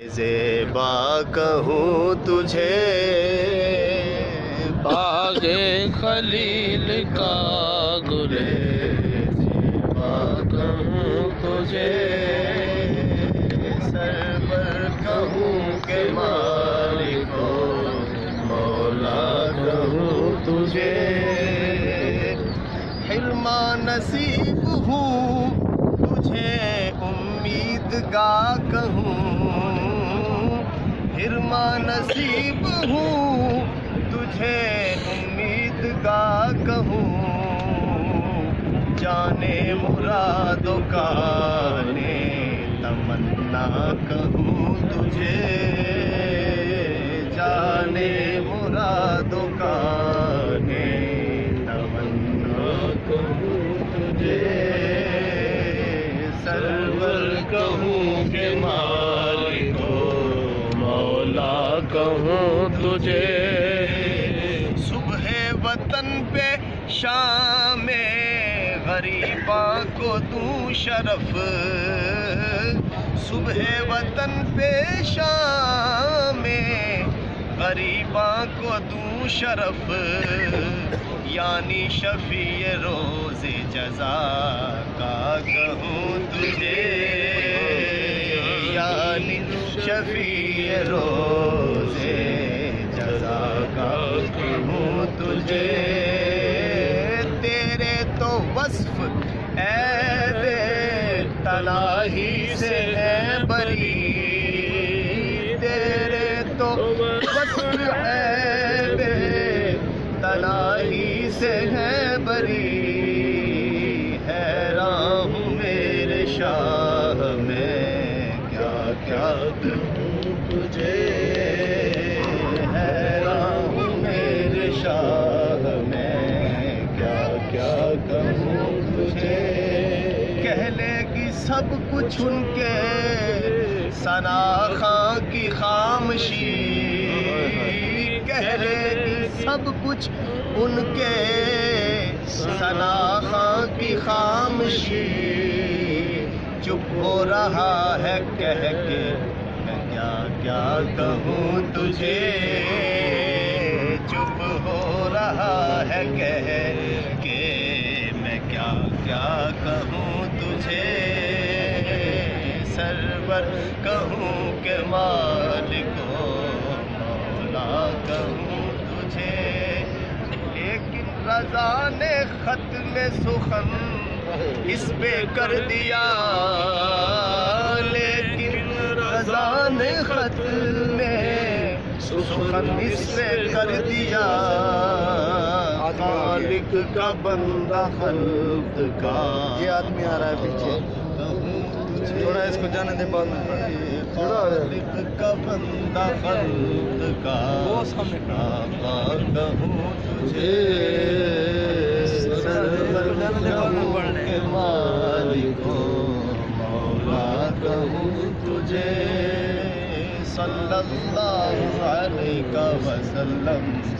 زیبا کہوں تجھے باغ خلیل کا گل زیبا کہوں تجھے سرور کہوں کہ مالک مولا کہوں تجھے حرما نصیب ہوں تجھے امیدگاہ کہوں حرما نصیب ہوں تجھے امیدگاہ کہوں جانے مرادوں کا نے تمنا کہوں تجھے جانے مرادوں کا نے تمنا کہوں تجھے سرور کہوں کہ مالک مولا کہوں تجھے صبح وطن پہ شام غریباں کو دوں شرف صبح وطن پہ شام غریباں کو دوں شرف یعنی شفیع روز جزا کا کہوں تجھے یعنی شفیع روز جزا کا کہوں تجھے تیرے تو وصف عیب تناہی سے ہے بری تیرے تو وصف عیب تناہی سے ہے بری حیران ہوں میرے شاہ میں کیا کیا کہوں تجھے حیران ہوں میرے شاہ میں کیا کیا کہوں تجھے کہہ لے گی سب کچھ ان کے ثنا خاں کی خامشی کہہ لے گی سب کچھ ان کے ثنا خاں کی خامشی چپ ہو رہا ہے کہہ کے میں کیا کیا کہوں تجھے چپ ہو رہا ہے کہہ کے میں کیا کیا کہوں تجھے سرور کہوں کہ مالک مولا کہوں تجھے لیکن رضا نے ختم سخن اس پہ کر دیا لیکن رضا نے ختم سخن اس پہ کر دیا خالق کا بندہ خلق کا یہ آدمی آ رہا ہے پیچھے تھوڑا اس کو جانے دے بعد میں خالق کا بندہ خلق کا آقا کہوں تجھے سرور کہوں کہ مالک مولا کہوں تجھے صلی اللہ علیہ وسلم